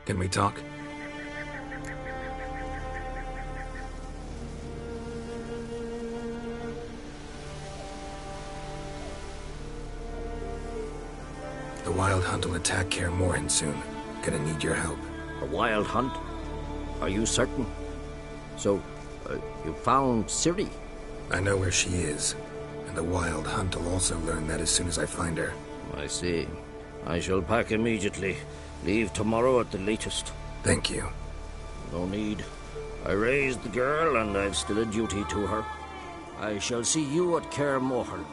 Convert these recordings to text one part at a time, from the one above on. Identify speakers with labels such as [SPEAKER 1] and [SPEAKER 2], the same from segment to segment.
[SPEAKER 1] Can we talk? The Wild Hunt will attack Kaer Morhen soon. Gonna need your help.
[SPEAKER 2] A wild hunt? Are you certain? So, you found Ciri?
[SPEAKER 1] I know where she is, and the Wild Hunt will also learn that as soon as I find her.
[SPEAKER 2] I see. I shall pack immediately. Leave tomorrow at the latest.
[SPEAKER 1] Thank you.
[SPEAKER 2] No need. I raised the girl, and I've still a duty to her. I shall see you at Kaer Morhen.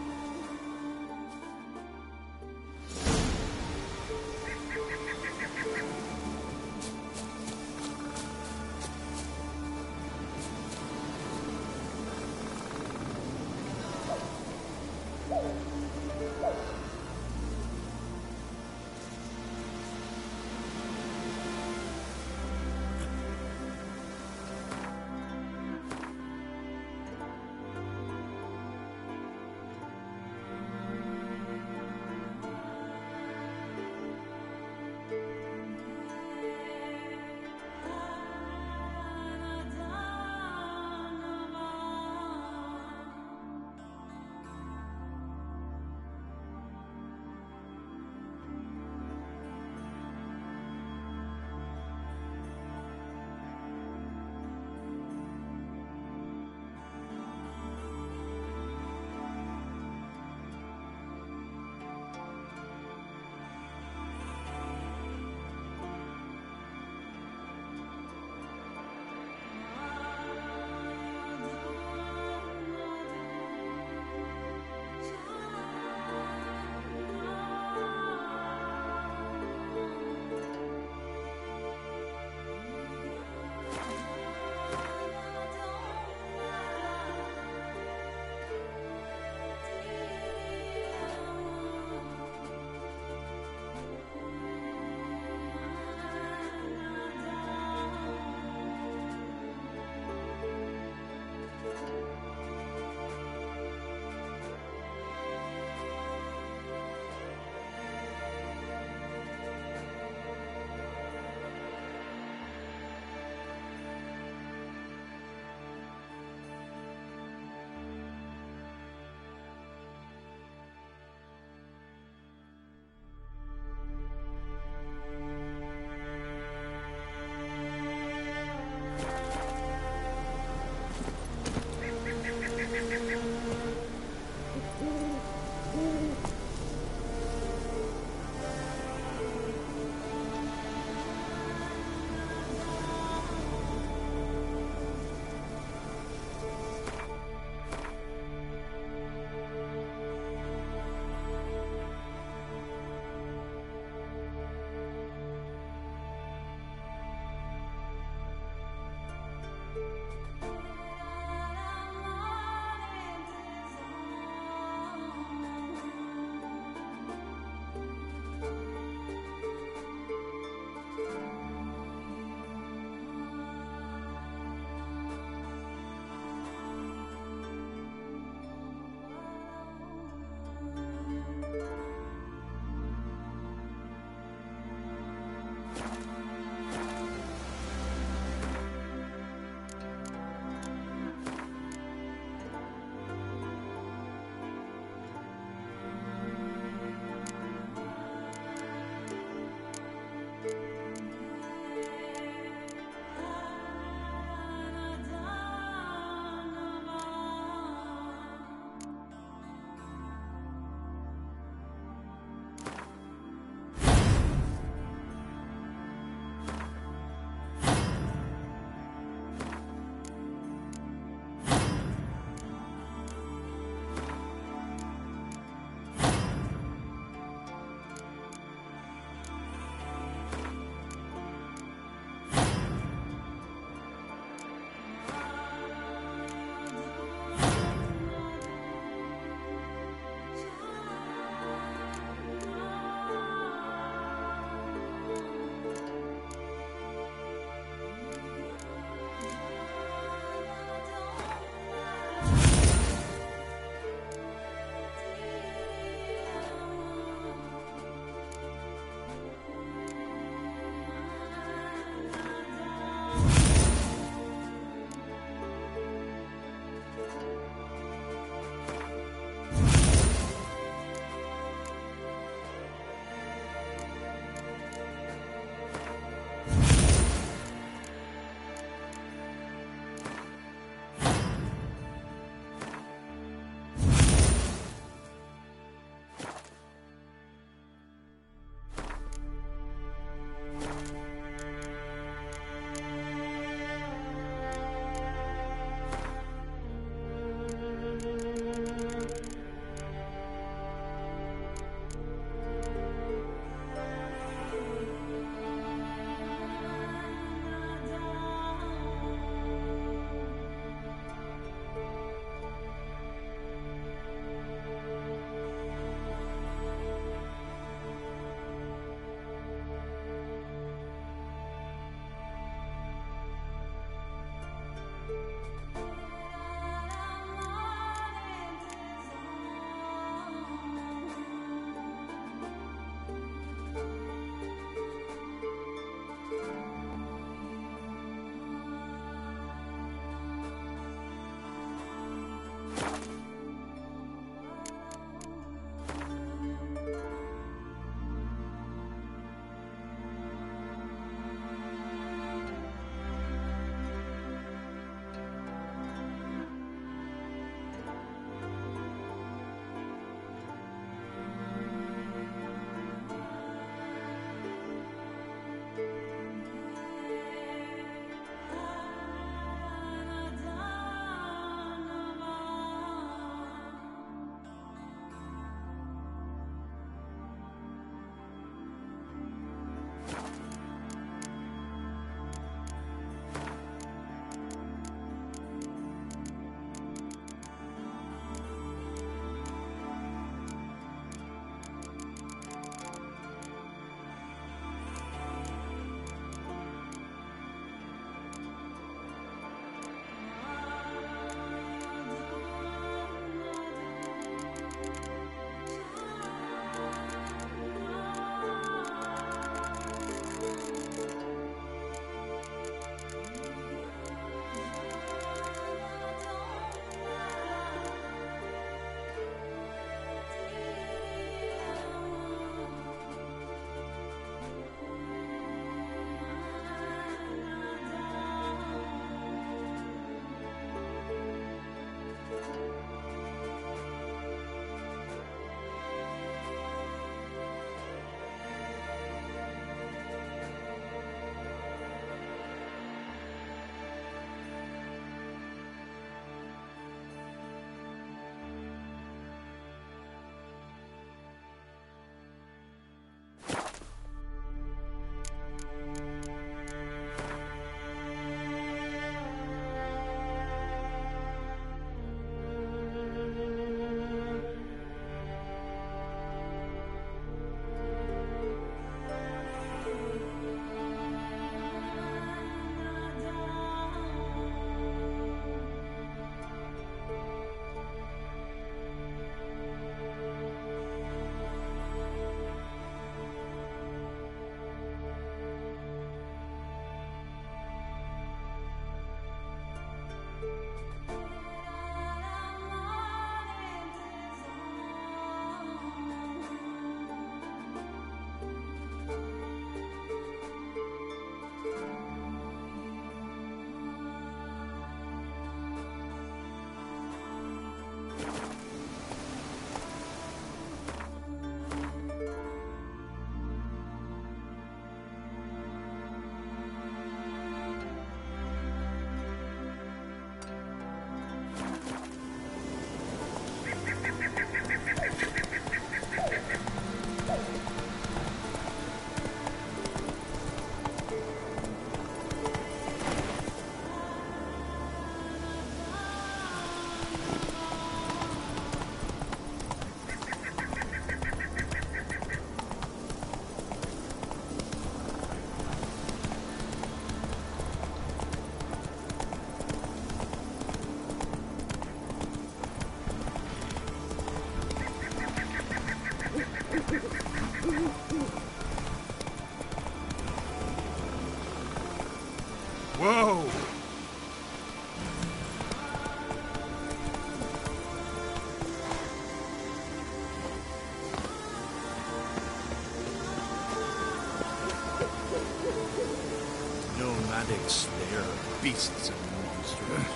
[SPEAKER 3] Beasts and monsters.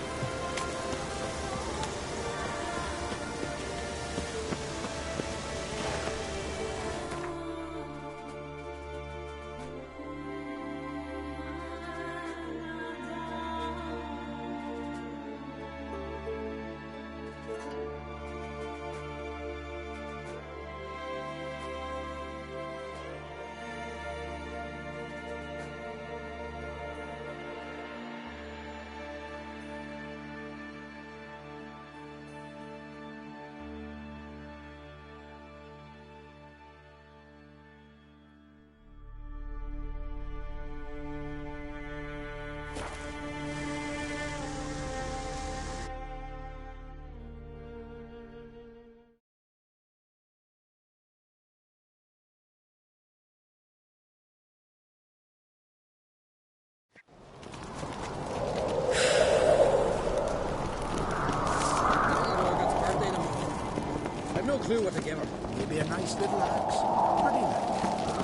[SPEAKER 4] No clue what to give her.
[SPEAKER 3] Maybe a nice little axe. Pretty nice.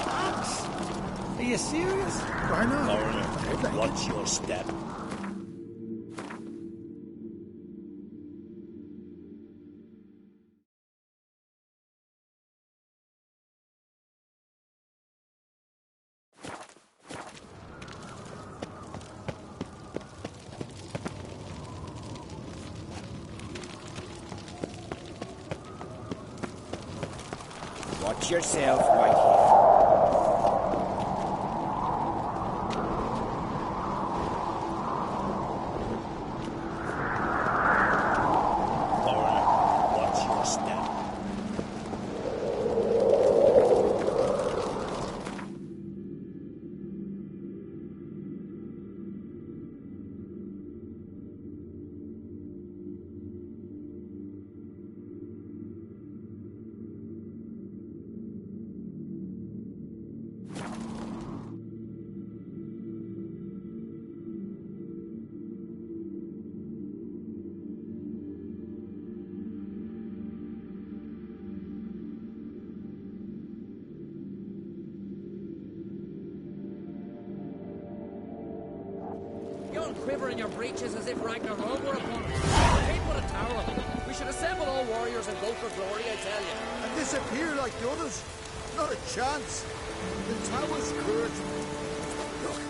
[SPEAKER 3] Axe? Are you serious? Why not?
[SPEAKER 5] Watch your step. Watch yourself, Whitehead.
[SPEAKER 4] Quiver in your breeches as if Ragnarok were upon us. Ain't what a tower. We should assemble all warriors and go for glory, I tell you.
[SPEAKER 3] And disappear like the others? Not a chance. The tower's cursed. Look,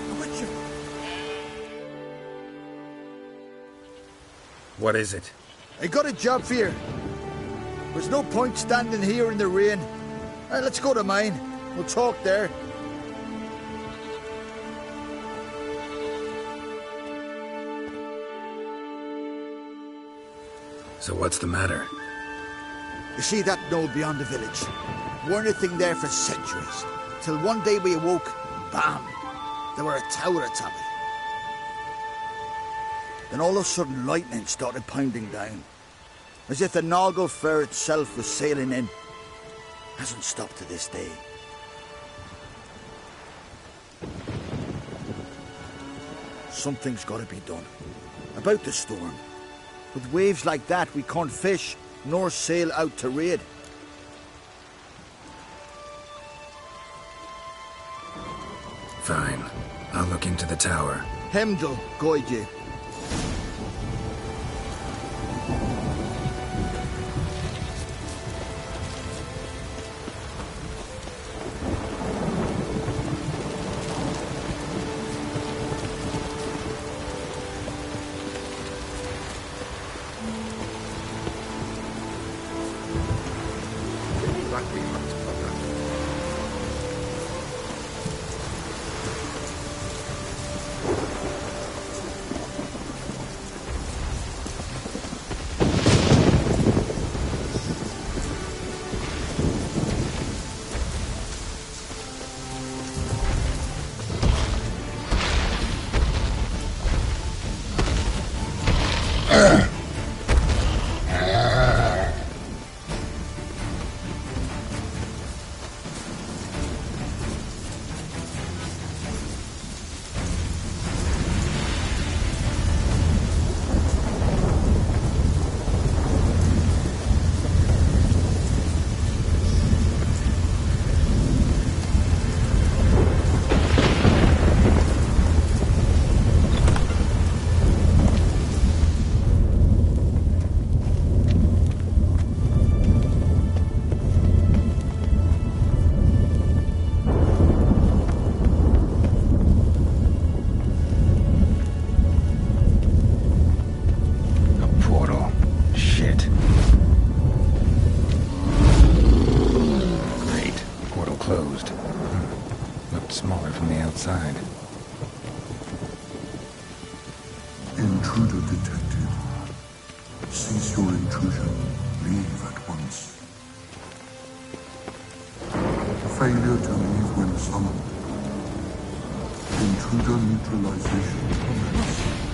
[SPEAKER 3] I'm with you.
[SPEAKER 1] What is it?
[SPEAKER 3] I got a job for you. There's no point standing here in the rain. Let's go to mine. We'll talk there.
[SPEAKER 1] So what's the matter?
[SPEAKER 3] You see that knoll beyond the village? Weren't a thing there for centuries. Till one day we awoke, bam! There were a tower atop it. Then all of a sudden lightning started pounding down. As if the Noggle Fair itself was sailing in. Hasn't stopped to this day. Something's got to be done. About the storm. With waves like that, we can't fish, nor sail out to raid.
[SPEAKER 1] Fine. I'll look into the tower.
[SPEAKER 3] Hemdall, guide you.
[SPEAKER 6] Intruder detected. Cease your intrusion. Leave at once. Failure to leave when summoned. Intruder neutralization commence.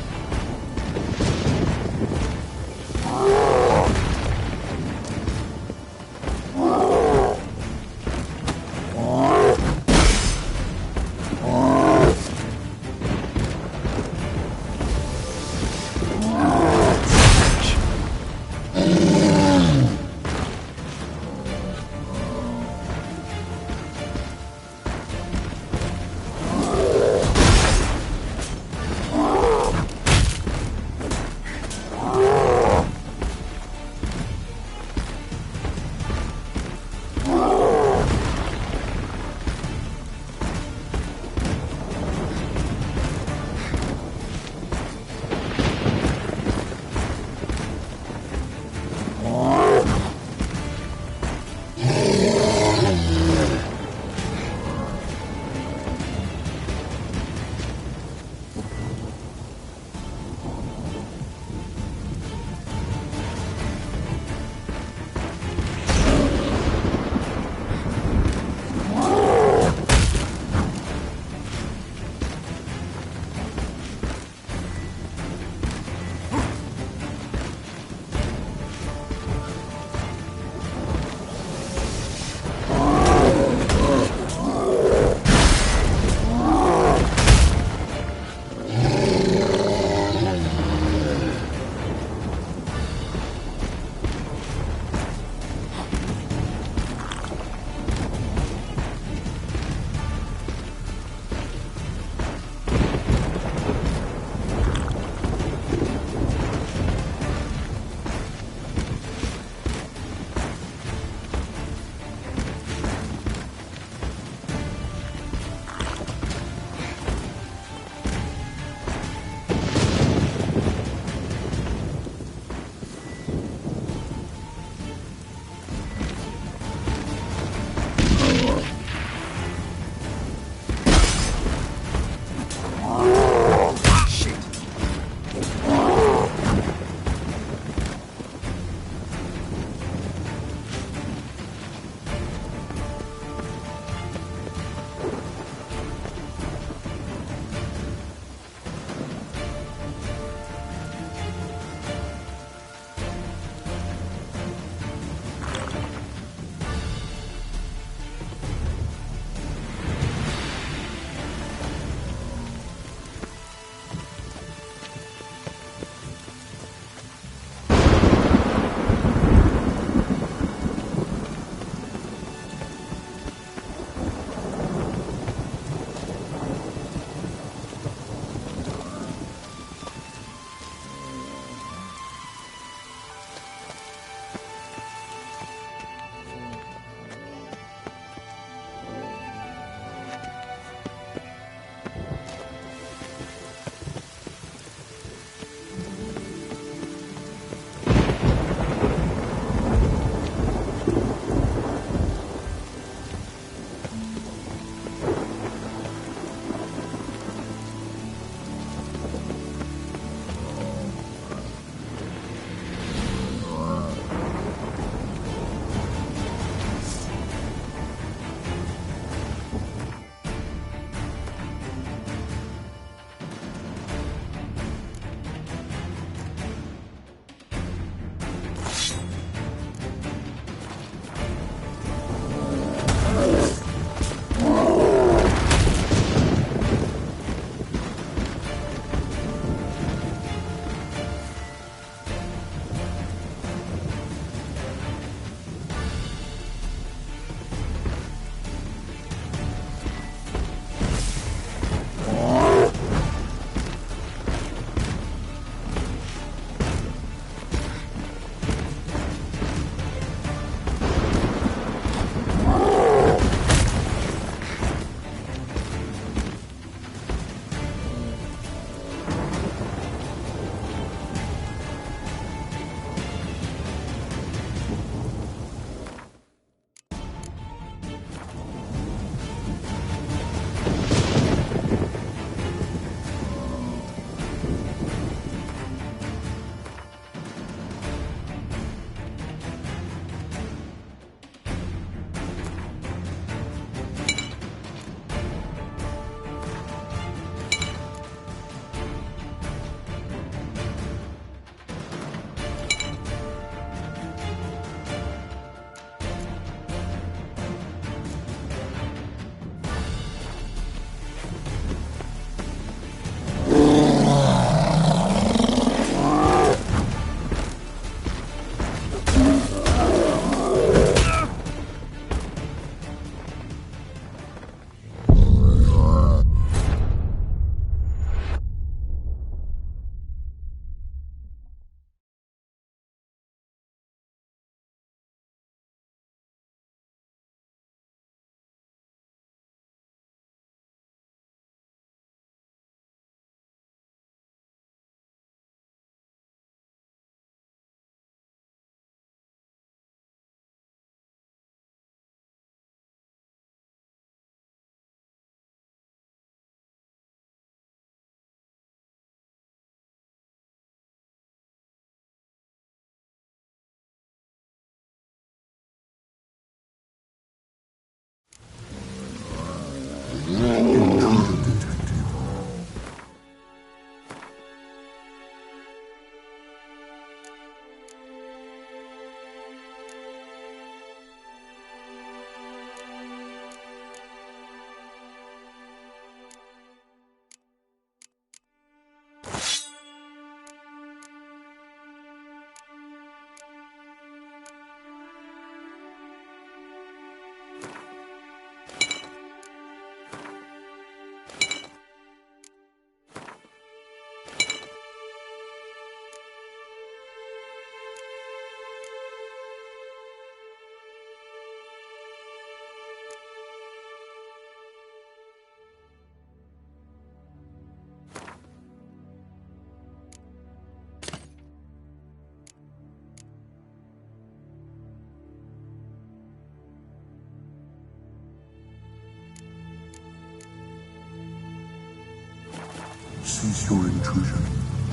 [SPEAKER 6] Cease your intrusion.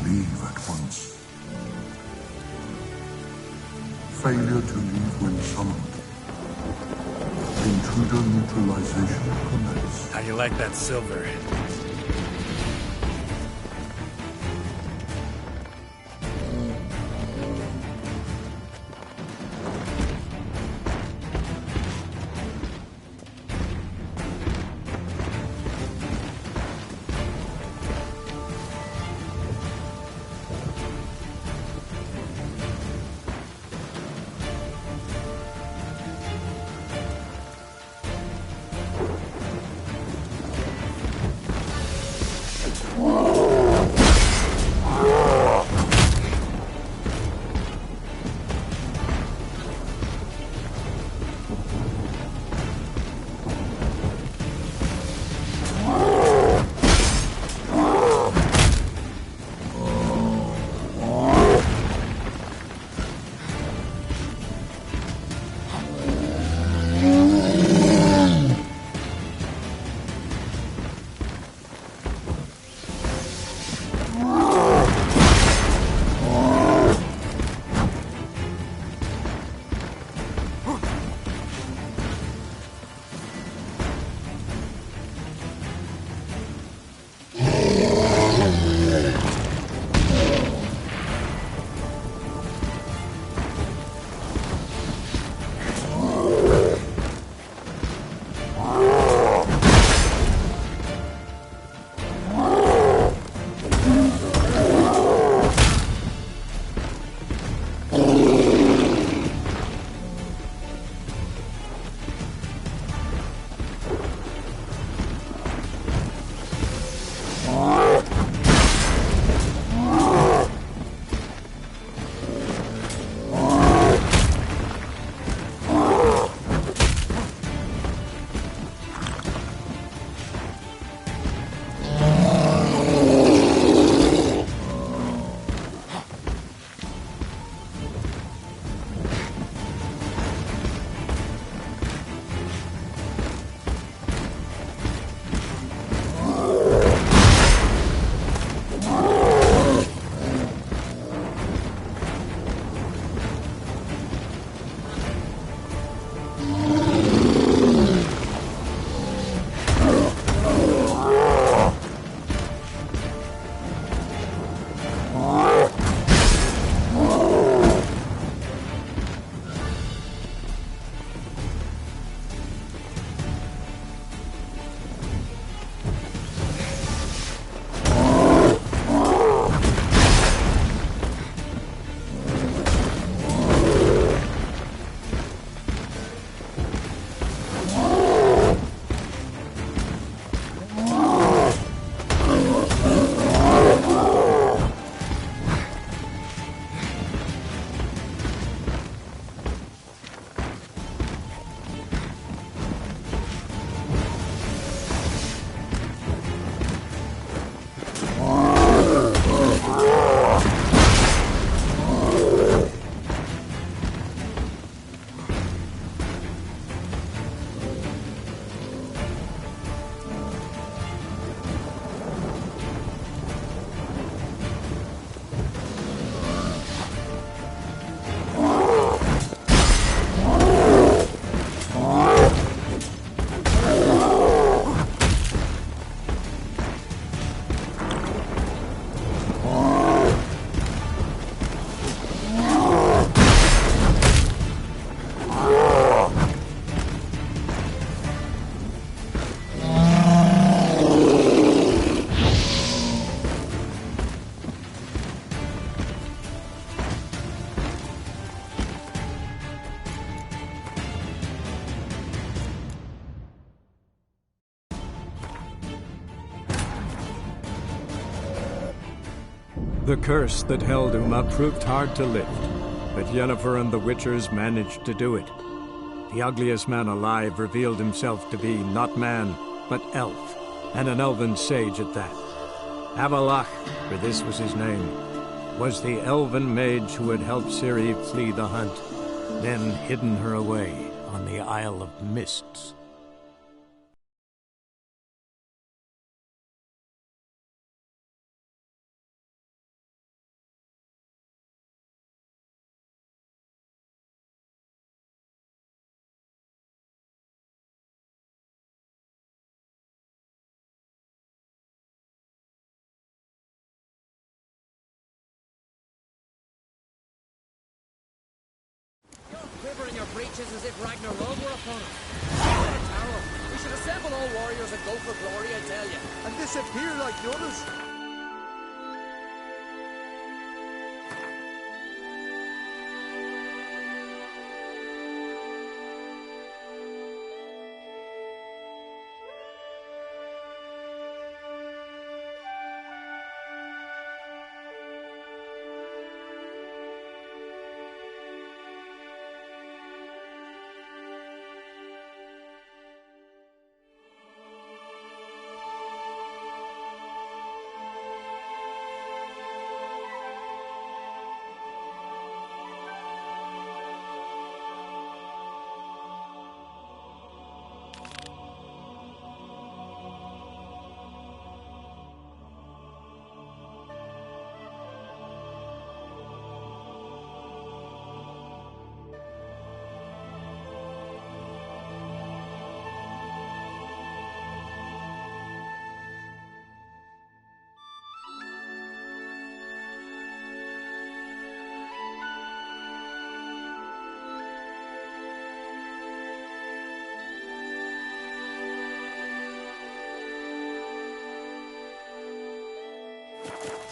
[SPEAKER 6] Leave at once. Failure to leave when summoned. Intruder neutralization commence.
[SPEAKER 1] How you like that silver?
[SPEAKER 7] The curse that held Uma proved hard to lift, but Yennefer and the Witchers managed to do it. The ugliest man alive revealed himself to be not man, but elf, and an elven sage at that. Avalach, for this was his name, was the elven mage who had helped Ciri flee the hunt, then hidden her away on the Isle of Mists.
[SPEAKER 4] quivering your breeches as if Ragnarok were upon us. What a tower! We should assemble all warriors and go for glory, I tell you.
[SPEAKER 3] And disappear like others.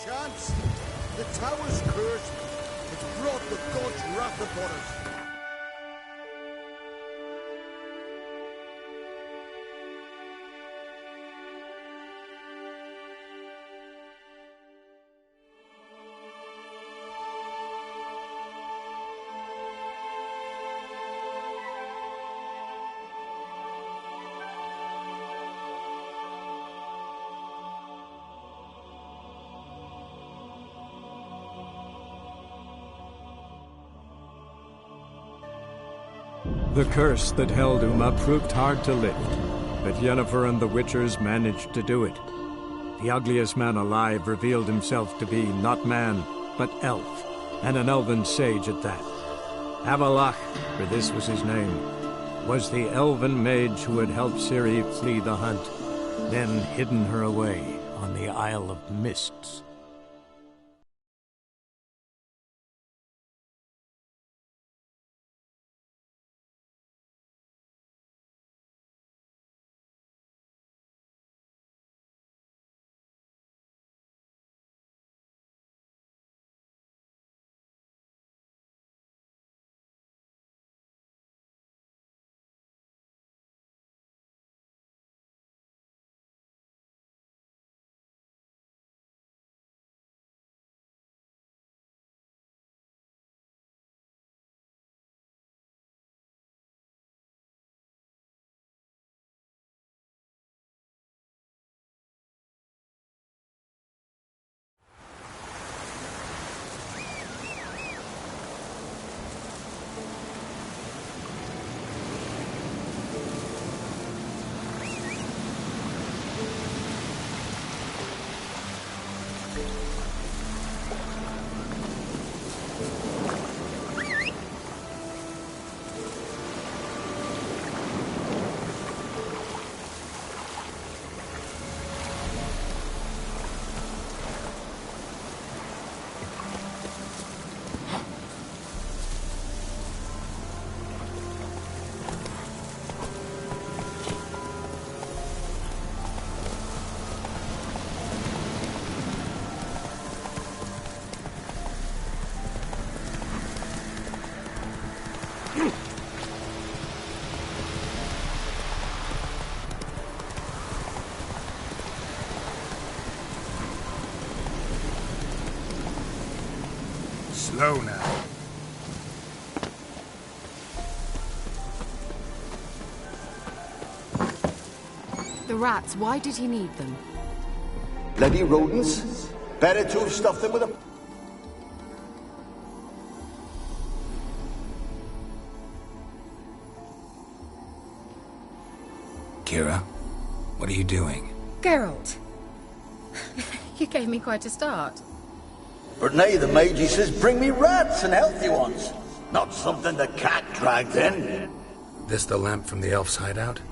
[SPEAKER 3] Chance! The tower's cursed. It's brought the god's wrath upon us.
[SPEAKER 7] The curse that held Uma proved hard to lift, but Yennefer and the Witchers managed to do it. The ugliest man alive revealed himself to be not man, but elf, and an elven sage at that. Avalach, for this was his name, was the elven mage who had helped Ciri flee the hunt, then hidden her away on the Isle of Mists.
[SPEAKER 1] Slow now.
[SPEAKER 8] The rats, why did he need them?
[SPEAKER 3] Bloody rodents. Better to have stuffed them with a...
[SPEAKER 1] Kira, what are you doing?
[SPEAKER 8] Geralt. You gave me quite a start.
[SPEAKER 3] But now the Magi says bring me rats and healthy ones. Not something the cat dragged in.
[SPEAKER 1] This the lamp from the elf's hideout?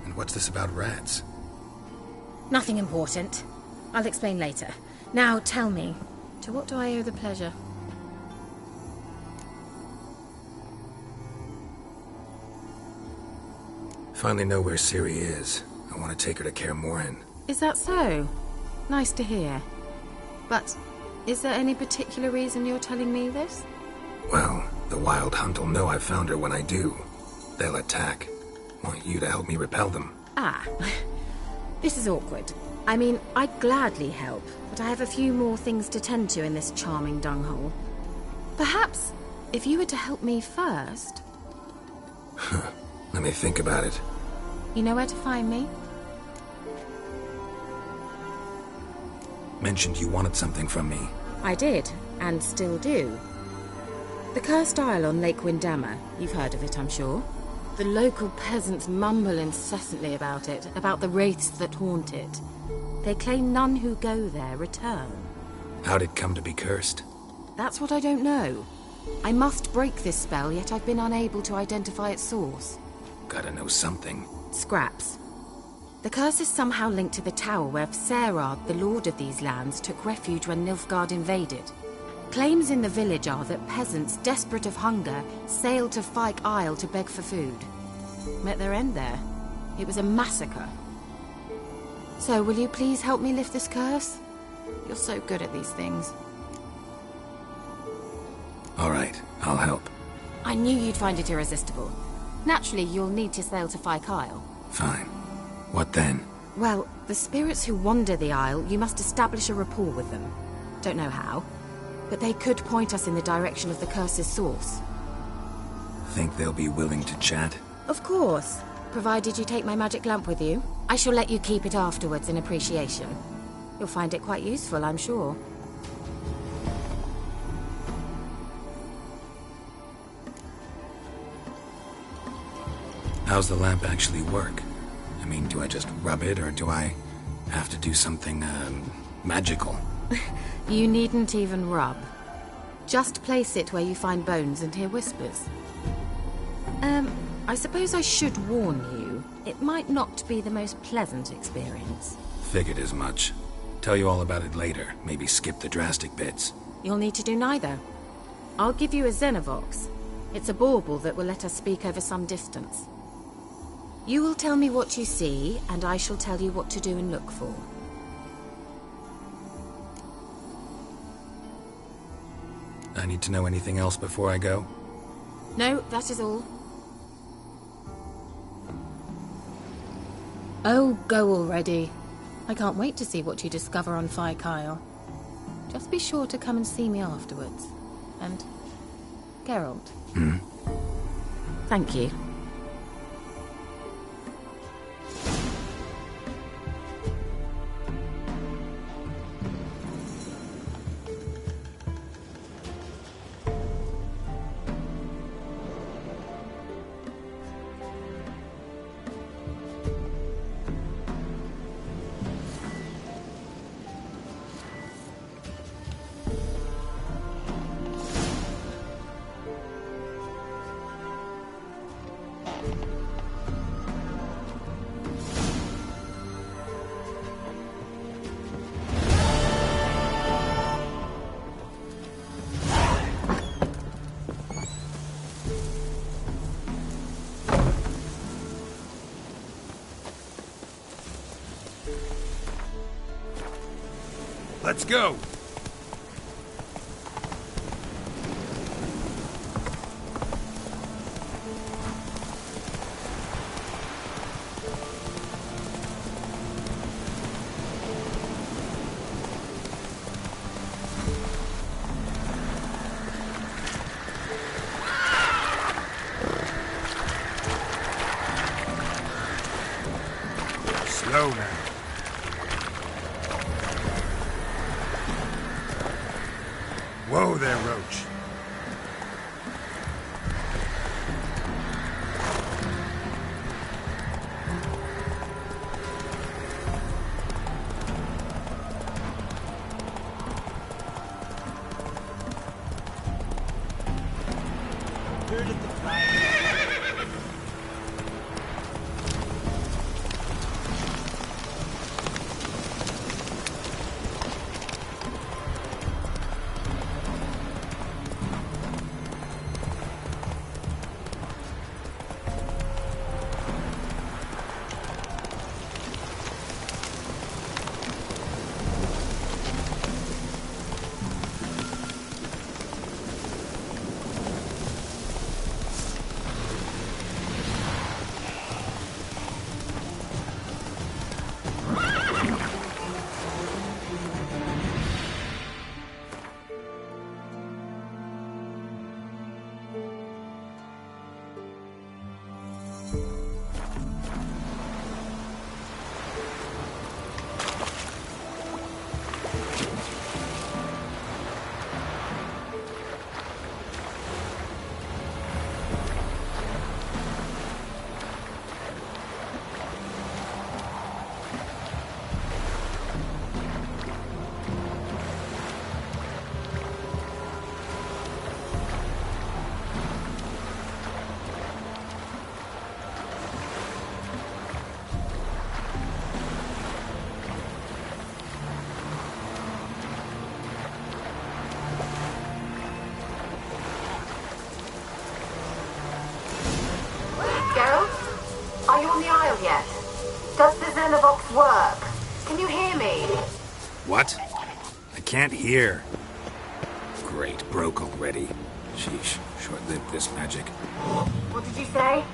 [SPEAKER 1] And what's this about rats?
[SPEAKER 8] Nothing important. I'll explain later. Now tell me, to what do I owe the pleasure?
[SPEAKER 1] finally know where Ciri is. I want to take her to Kaer Morhen.
[SPEAKER 8] Is that so? Nice to hear. But is there any particular reason you're telling me this?
[SPEAKER 1] Well, the Wild Hunt will know I've found her when I do. They'll attack. Want you to help me repel them.
[SPEAKER 8] Ah, this is awkward. I mean, I'd gladly help, but I have a few more things to tend to in this charming dunghole. Perhaps, if you were to help me first...
[SPEAKER 1] Let me think about it.
[SPEAKER 8] You know where to find me?
[SPEAKER 1] Mentioned you wanted something from me.
[SPEAKER 8] I did, and still do. The Cursed Isle on Lake Windammer. You've heard of it, I'm sure. The local peasants mumble incessantly about it, about the wraiths that haunt it. They claim none who go there return.
[SPEAKER 1] How'd it come to be cursed?
[SPEAKER 8] That's what I don't know. I must break this spell, yet I've been unable to identify its source.
[SPEAKER 1] Gotta know something.
[SPEAKER 8] Scraps. The curse is somehow linked to the tower where Serard, the lord of these lands, took refuge when Nilfgaard invaded. Claims in the village are that peasants, desperate of hunger, sailed to Fyke Isle to beg for food. Met their end there. It was a massacre. So, will you please help me lift this curse? You're so good at these things.
[SPEAKER 1] All right, I'll help.
[SPEAKER 8] I knew you'd find it irresistible. Naturally, you'll need to sail to Fyke Isle.
[SPEAKER 1] Fine. What then?
[SPEAKER 8] Well, the spirits who wander the Isle, you must establish a rapport with them. Don't know how, but they could point us in the direction of the curse's source.
[SPEAKER 1] Think they'll be willing to chat?
[SPEAKER 8] Of course, provided you take my magic lamp with you. I shall let you keep it afterwards in appreciation. You'll find it quite useful, I'm sure.
[SPEAKER 1] How's the lamp actually work? I mean, do I just rub it, or do I have to do something, magical?
[SPEAKER 8] You needn't even rub. Just place it where you find bones and hear whispers. I suppose I should warn you, it might not be the most pleasant experience.
[SPEAKER 1] Figured as much. Tell you all about it later, maybe skip the drastic bits.
[SPEAKER 8] You'll need to do neither. I'll give you a Xenovox. It's a bauble that will let us speak over some distance. You will tell me what you see, and I shall tell you what to do and look for.
[SPEAKER 1] I need to know anything else before I go?
[SPEAKER 8] No, that is all. Oh, go already. I can't wait to see what you discover on Fyke Isle. Just be sure to come and see me afterwards. And... Geralt. Thank you.
[SPEAKER 1] Let's go! Slow now. Whoa there, Roach.
[SPEAKER 9] must work. Can you hear me?
[SPEAKER 1] What? I can't hear. Great, broke already. Sheesh, short-lived this magic.
[SPEAKER 9] What did you say?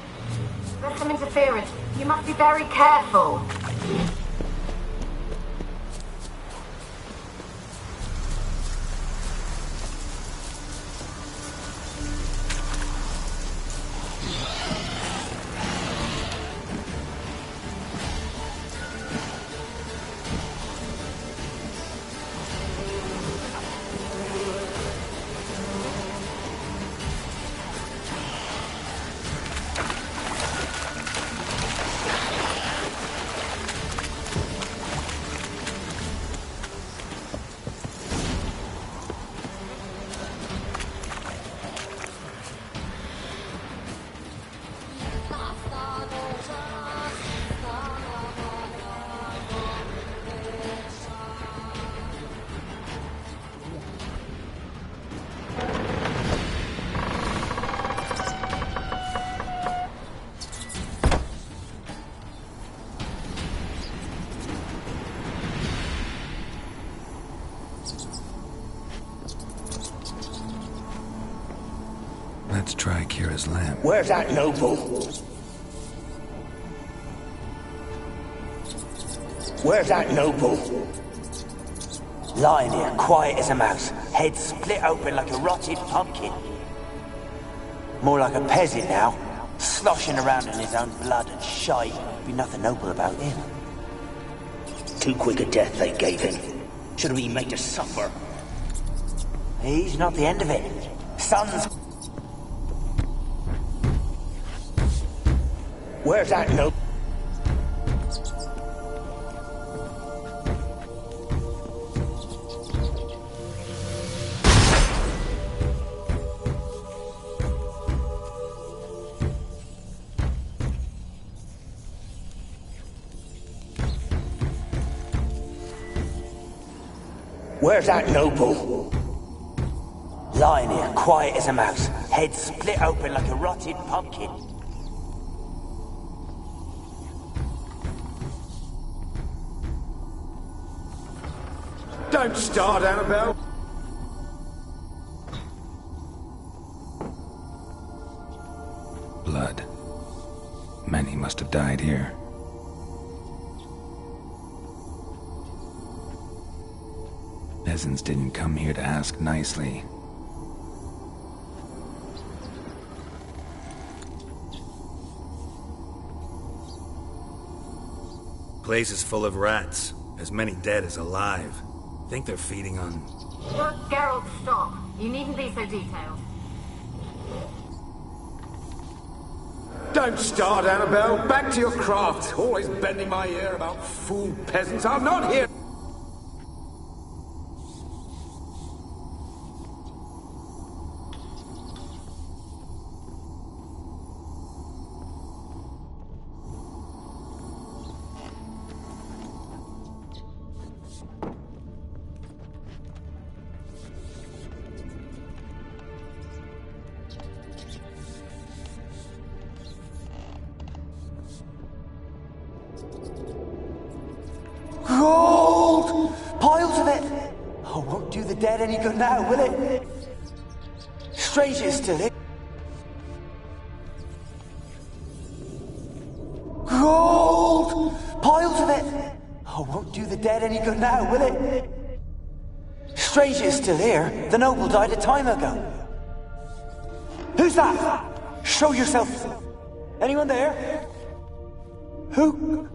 [SPEAKER 9] There's some interference. You must be very careful.
[SPEAKER 1] Let's try Kira's lamp.
[SPEAKER 5] Where's that noble? Where's that noble? Lying here, quiet as a mouse, head split open like a rotted pumpkin. More like a peasant now, sloshing around in his own blood and shite. Be nothing noble about him. Too quick a death they gave him. Should have been made to suffer. He's not the end of it. Son's... Where's that noble? Where's that noble? Lying here, quiet as a mouse, head split open like a rotted pumpkin.
[SPEAKER 10] Don't start, Annabelle.
[SPEAKER 1] Blood. Many must have died here. Peasants didn't come here to ask nicely.
[SPEAKER 10] Place is full of rats. As many dead as alive. Think they're feeding on...
[SPEAKER 9] Geralt, stop. You needn't be so detailed.
[SPEAKER 10] Don't start, Annabelle. Back to your craft. Always bending my ear about fool peasants. I'm not here...
[SPEAKER 5] Gold! Piles of it! Oh, won't do the dead any good now, will it? Strange it's still here. Gold! Piles of it! Oh, won't do the dead any good now, will it? Strange it's still here. The noble died a time ago. Who's that? Show yourself. Anyone there? Who?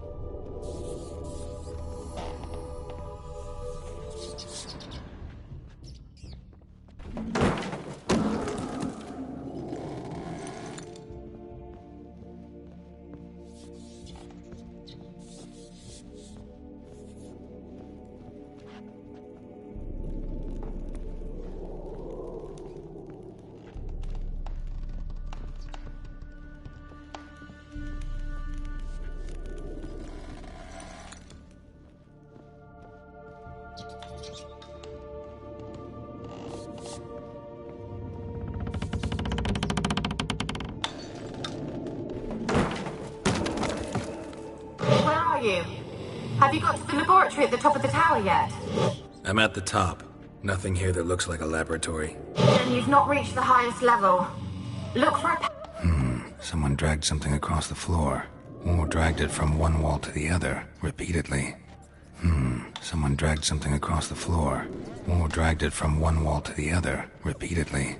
[SPEAKER 9] Where are you? Have you got to the laboratory at the top of the tower yet?
[SPEAKER 1] I'm at the top. Nothing here that looks like a laboratory.
[SPEAKER 9] Then you've not reached the highest level. Look for a...
[SPEAKER 1] Someone dragged something across the floor. Or dragged it from one wall to the other, repeatedly. Someone dragged something across the floor. Or dragged it from one wall to the other, repeatedly.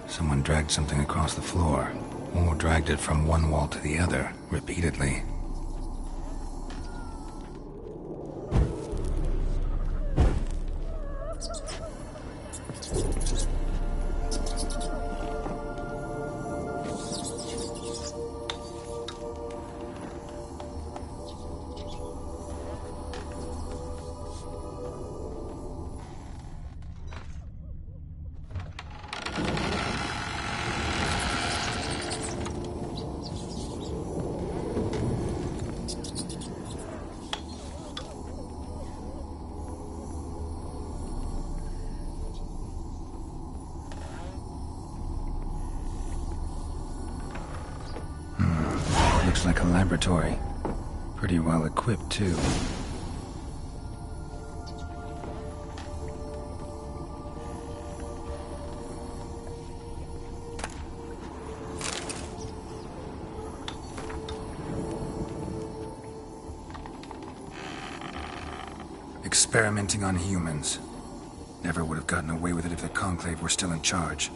[SPEAKER 1] Someone dragged something across the floor, or dragged it from one wall to the other, repeatedly. Looks like a laboratory. Pretty well equipped, too. Experimenting on humans. Never would have gotten away with it if the Conclave were still in charge.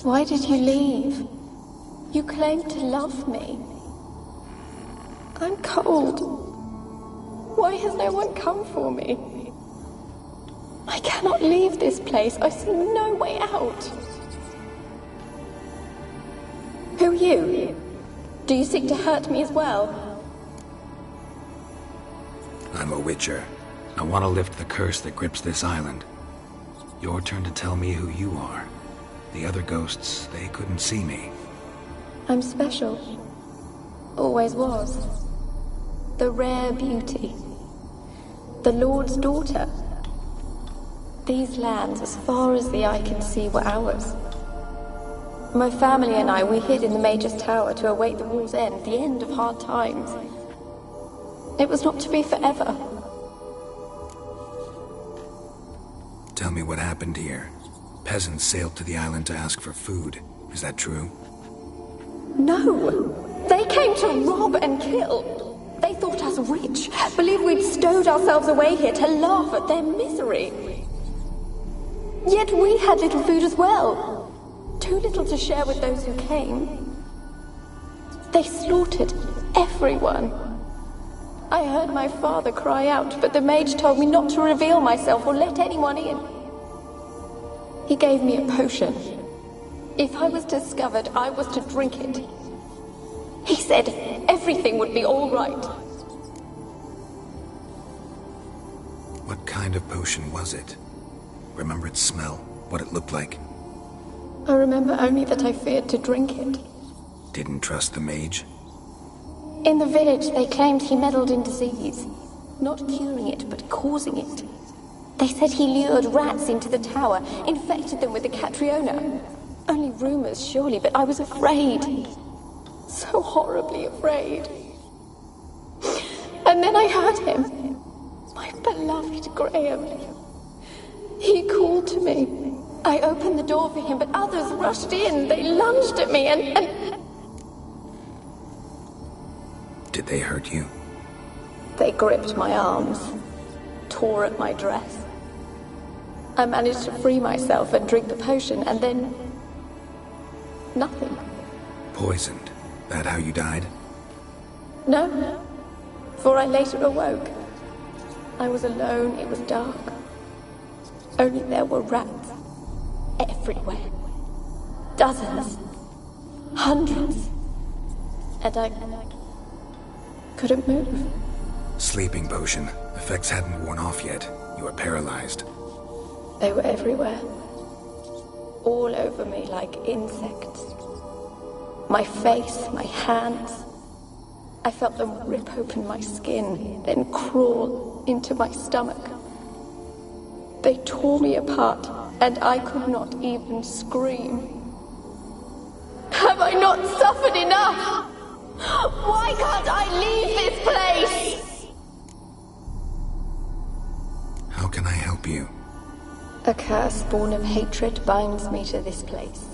[SPEAKER 11] Why did you leave? You claimed to love me. I'm cold. Why has no one come for me? I cannot leave this place. I see no way out. Who are you? Do you seek to hurt me as well?
[SPEAKER 1] I'm a Witcher. I want to lift the curse that grips this island. Your turn to tell me who you are. The other ghosts, they couldn't see me.
[SPEAKER 11] I'm special. Always was. The rare beauty. The Lord's daughter. These lands, as far as the eye can see, were ours. My family and I, we hid in the Major's Tower to await the war's end, the end of hard times. It was not to be forever.
[SPEAKER 1] Tell me what happened here. Peasants sailed to the island to ask for food. Is that true?
[SPEAKER 11] No! They came to rob and kill. They thought us rich, believed we'd stowed ourselves away here to laugh at their misery. Yet we had little food as well. Too little to share with those who came. They slaughtered everyone. I heard my father cry out, but the mage told me not to reveal myself or let anyone in. He gave me a potion. If I was discovered, I was to drink it. He said everything would be all right.
[SPEAKER 1] What kind of potion was it? Remember its smell? What it looked like?
[SPEAKER 11] I remember only that I feared to drink it.
[SPEAKER 1] Didn't trust the mage?
[SPEAKER 11] In the village, they claimed he meddled in disease. Not curing it, but causing it. They said he lured rats into the tower, infected them with the Catriona. Only rumors, surely, but I was afraid. So horribly afraid. And then I heard him. My beloved Graham. He called to me. I opened the door for him, but others rushed in. They lunged at me and...
[SPEAKER 1] Did they hurt you?
[SPEAKER 11] They gripped my arms, tore at my dress. I managed to free myself and drink the potion, and then... nothing.
[SPEAKER 1] Poisoned. That how you died?
[SPEAKER 11] No, for I later awoke. I was alone, it was dark. Only there were rats. Everywhere. Dozens. Hundreds. And I couldn't move.
[SPEAKER 1] Sleeping potion. Effects hadn't worn off yet. You were paralyzed.
[SPEAKER 11] They were everywhere. All over me like insects. My face, my hands. I felt them rip open my skin, then crawl into my stomach. They tore me apart, and I could not even scream. Have I not suffered enough? Why can't I leave this place?
[SPEAKER 1] How can I help you?
[SPEAKER 11] A curse born of hatred binds me to this place.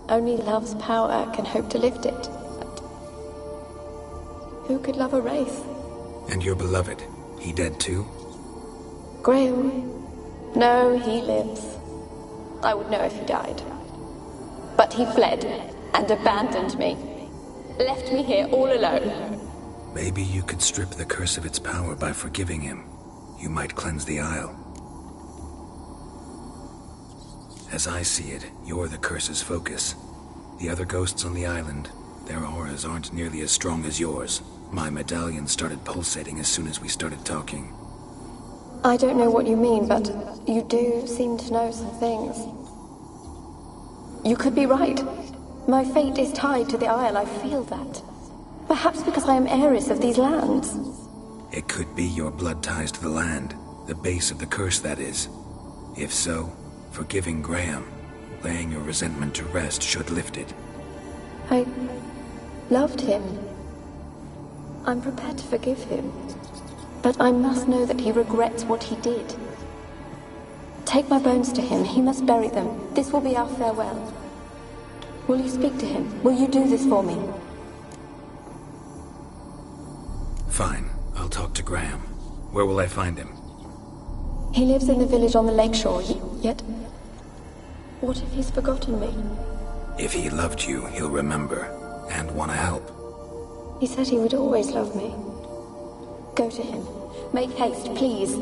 [SPEAKER 11] Only love's power can hope to lift it. But who could love a wraith?
[SPEAKER 1] And your beloved, he dead too?
[SPEAKER 11] Graham? No, he lives. I would know if he died. But he fled and abandoned me. Left me here all alone.
[SPEAKER 1] Maybe you could strip the curse of its power by forgiving him. You might cleanse the Isle. As I see it, you're the curse's focus. The other ghosts on the island, their auras aren't nearly as strong as yours. My medallion started pulsating as soon as we started talking.
[SPEAKER 11] I don't know what you mean, but you do seem to know some things. You could be right. My fate is tied to the Isle, I feel that. Perhaps because I am heiress of these lands.
[SPEAKER 1] It could be your blood ties to the land, the base of the curse, that is. If so, forgiving Graham, laying your resentment to rest should lift it.
[SPEAKER 11] I loved him. I'm prepared to forgive him. But I must know that he regrets what he did. Take my bones to him. He must bury them. This will be our farewell. Will you speak to him? Will you do this for me?
[SPEAKER 1] Fine. I'll talk to Graham. Where will I find him?
[SPEAKER 11] He lives in the village on the lakeshore, yet... what if he's forgotten me?
[SPEAKER 1] If he loved you, he'll remember, and want to help.
[SPEAKER 11] He said he would always love me. Go to him. Make haste, please.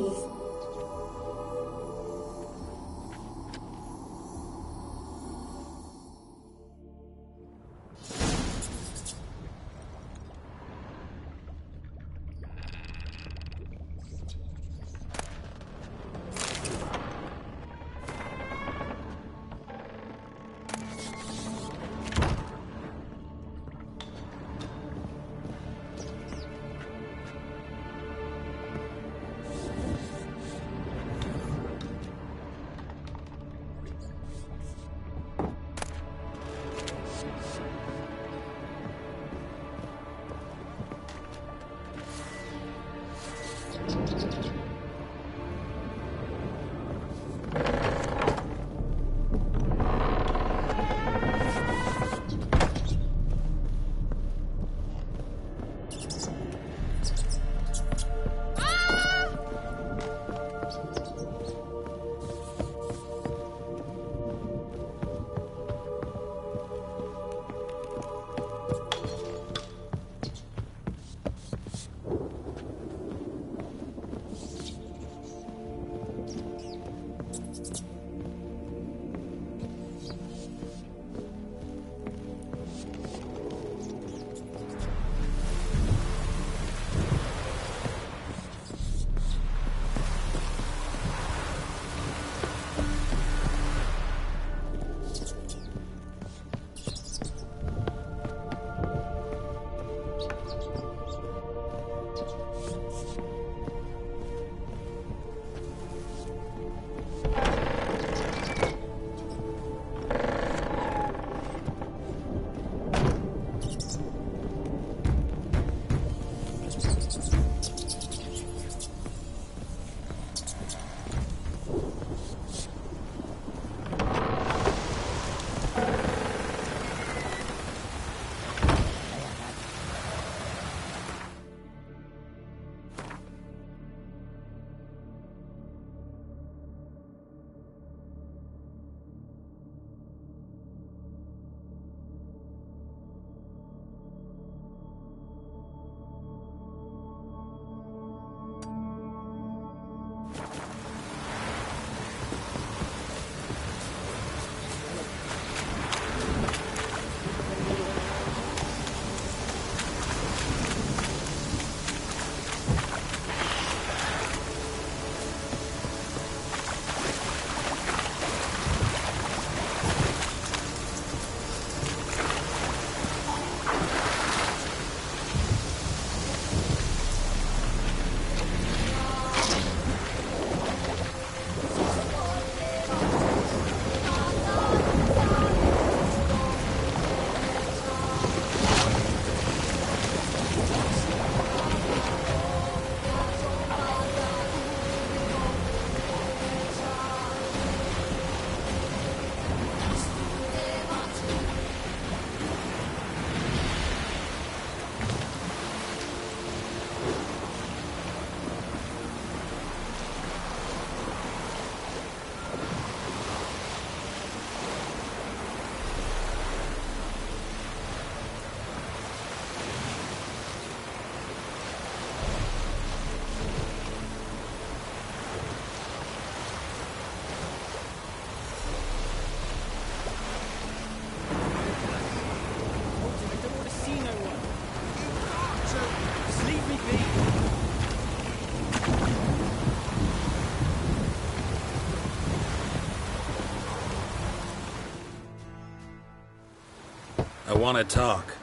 [SPEAKER 1] want to talk.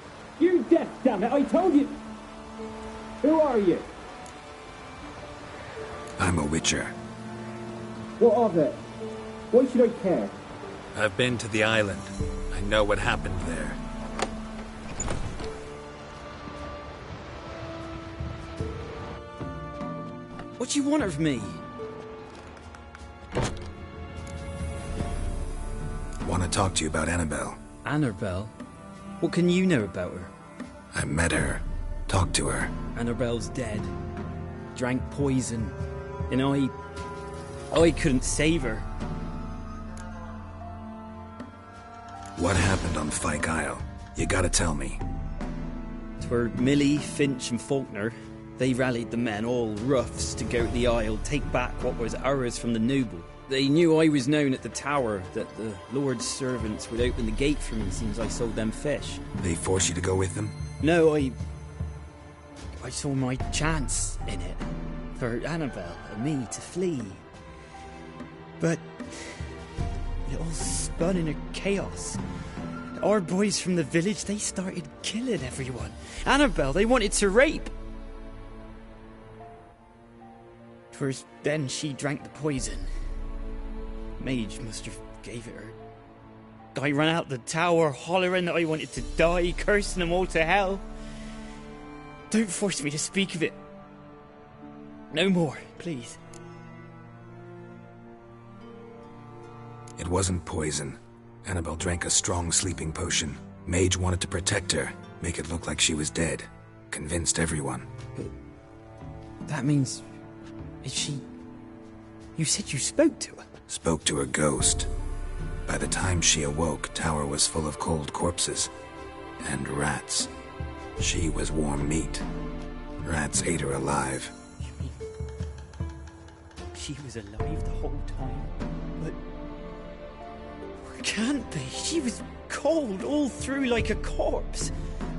[SPEAKER 12] You're deaf, damn it! I told you! Who are you?
[SPEAKER 1] I'm a witcher.
[SPEAKER 12] What of it? Why should I care?
[SPEAKER 1] I've been to the island. I know what happened there.
[SPEAKER 13] What do you want of me?
[SPEAKER 1] Want to talk to you about Annabelle.
[SPEAKER 13] Annabelle? What can you know about her?
[SPEAKER 1] I met her. Talked to her.
[SPEAKER 13] Annabelle's dead. Drank poison. And I couldn't save her.
[SPEAKER 1] What happened on Fyke Isle? You gotta tell me.
[SPEAKER 13] 'Twere Millie, Finch and Faulkner. They rallied the men, all roughs, to go to the Isle, take back what was ours from the noble. They knew I was known at the tower, that the Lord's servants would open the gate for me since I sold them fish.
[SPEAKER 1] They forced you to go with them?
[SPEAKER 13] No, I saw my chance in it. For Annabelle and me to flee. But it all spun in a chaos. Our boys from the village, they started killing everyone. Annabelle, they wanted to rape. First, then she drank the poison. Mage must have gave it her. I ran out the tower hollering that I wanted to die, cursing them all to hell. Don't force me to speak of it. No more, please.
[SPEAKER 1] It wasn't poison. Annabelle drank a strong sleeping potion. Mage wanted to protect her, make it look like she was dead. Convinced everyone.
[SPEAKER 13] But that means... is she... You said you spoke to her?
[SPEAKER 1] Spoke to her ghost. By the time she awoke, tower was full of cold corpses. And rats. She was warm meat. Rats ate her alive.
[SPEAKER 13] You mean... she was alive the whole time? But... can't be. She was cold all through like a corpse.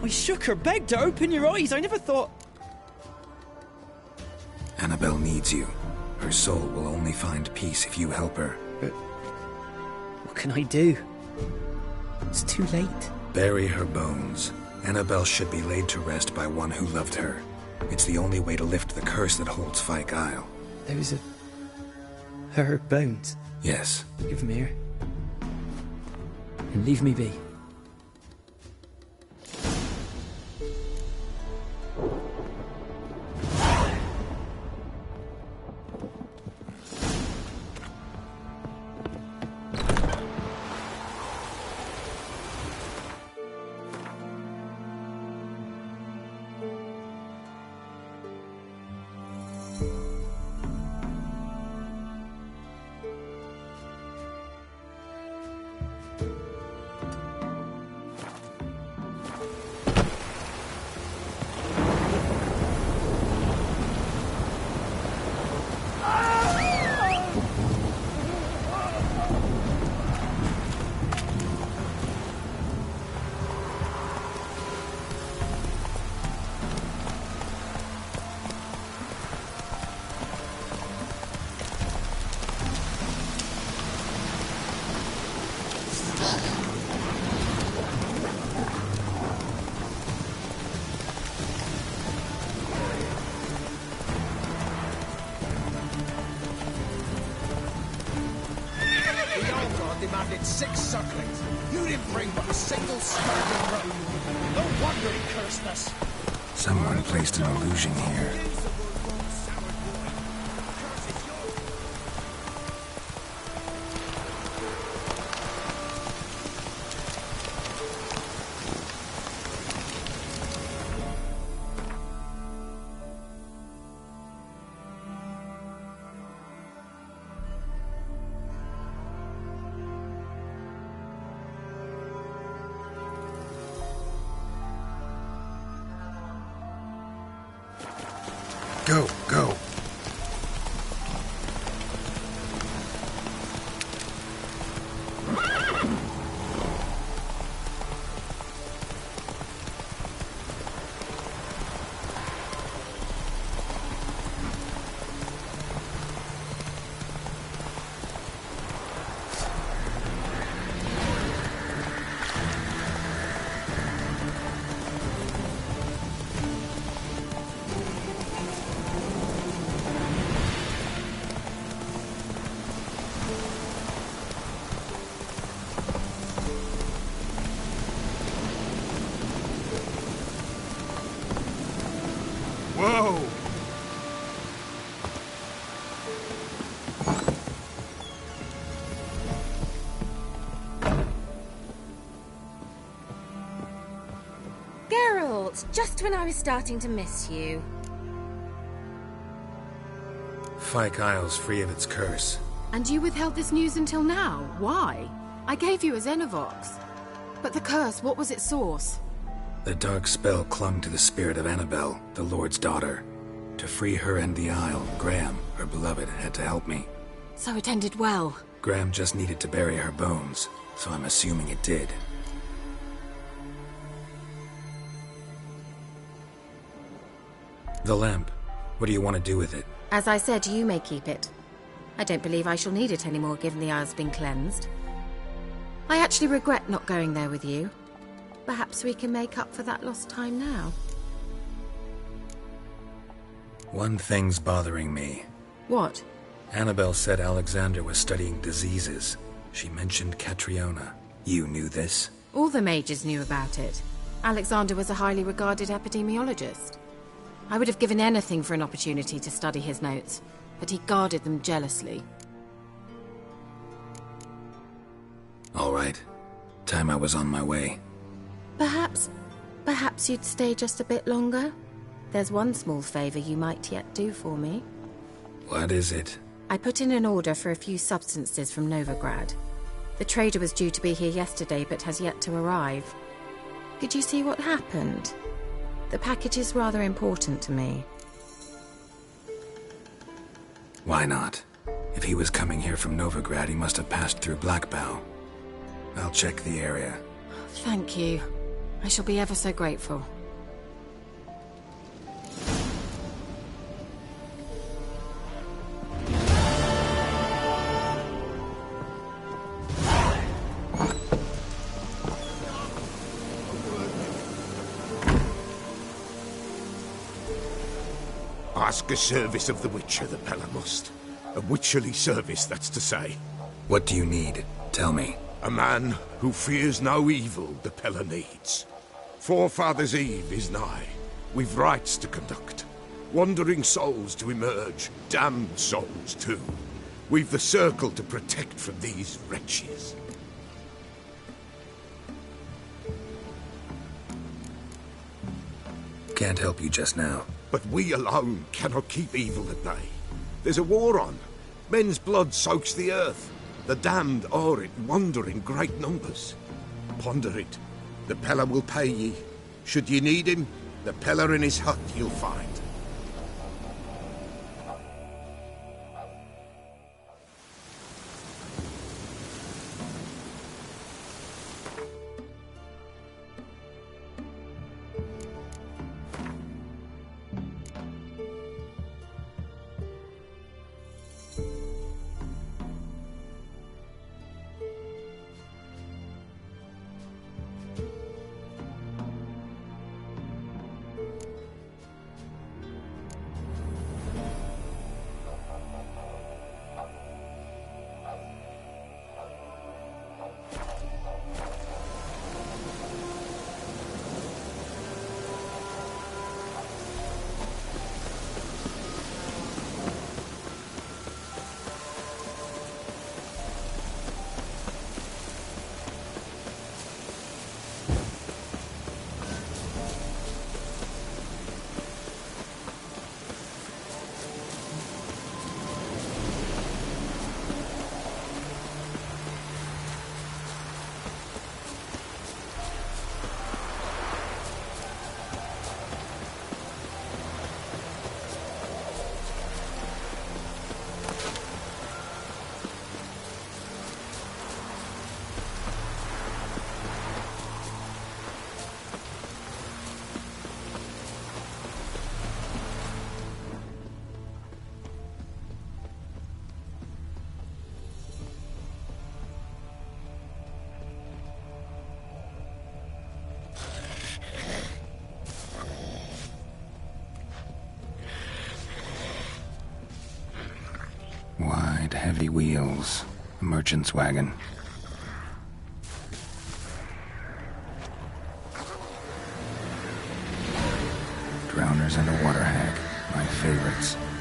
[SPEAKER 13] I shook her, begged her, open your eyes. I never thought...
[SPEAKER 1] Annabelle needs you. Her soul will only find peace if you help her.
[SPEAKER 13] But what can I do? It's too late.
[SPEAKER 1] Bury her bones. Annabelle should be laid to rest by one who loved her. It's the only way to lift the curse that holds Fyke Isle.
[SPEAKER 13] Those are... her bones?
[SPEAKER 1] Yes.
[SPEAKER 13] Give them here. And leave me be.
[SPEAKER 4] Demanded 6 sucklings. You didn't bring but a single sturgeon rope. No wonder he cursed us.
[SPEAKER 1] Someone placed an illusion here. Go, go.
[SPEAKER 10] foe!
[SPEAKER 8] Geralt, just when I was starting to miss you.
[SPEAKER 1] Fyke Isle's free of its curse.
[SPEAKER 8] And you withheld this news until now. Why? I gave you a Xenovox. But the curse, what was its source?
[SPEAKER 1] The dark spell clung to the spirit of Annabelle, the Lord's daughter. To free her and the Isle, Graham, her beloved, had to help me.
[SPEAKER 8] So it ended well.
[SPEAKER 1] Graham just needed to bury her bones, so I'm assuming it did. The lamp. What do you want to do with it?
[SPEAKER 8] As I said, you may keep it. I don't believe I shall need it anymore, given the Isle's been cleansed. I actually regret not going there with you. Perhaps we can make up for that lost time now.
[SPEAKER 1] One thing's bothering me.
[SPEAKER 8] What?
[SPEAKER 1] Annabelle said Alexander was studying diseases. She mentioned Catriona. You knew this?
[SPEAKER 8] All the mages knew about it. Alexander was a highly regarded epidemiologist. I would have given anything for an opportunity to study his notes, but he guarded them jealously.
[SPEAKER 1] All right. Time I was on my way.
[SPEAKER 8] Perhaps you'd stay just a bit longer? There's one small favor you might yet do for me.
[SPEAKER 1] What is it?
[SPEAKER 8] I put in an order for a few substances from Novigrad. The trader was due to be here yesterday, but has yet to arrive. Could you see what happened? The package is rather important to me.
[SPEAKER 1] Why not? If he was coming here from Novigrad, he must have passed through Blackbow. I'll check the area.
[SPEAKER 8] Thank you. I shall be ever so grateful.
[SPEAKER 10] Ask a service of the Witcher, the Pella must. A witcherly service, that's to say.
[SPEAKER 1] What do you need? Tell me.
[SPEAKER 10] A man who fears no evil the Pella needs. Forefathers' Eve is nigh. We've rites to conduct. Wandering souls to emerge. Damned souls, too. We've the circle to protect from these wretches.
[SPEAKER 1] Can't help you just now.
[SPEAKER 10] But we alone cannot keep evil at bay. There's a war on. Men's blood soaks the earth. The damned are it, wander in great numbers. Ponder it. The Pella will pay ye. Should ye need him, the Pella in his hut you'll find.
[SPEAKER 1] Wide, heavy wheels. A merchant's wagon. Drowners and a water hag. My favorites.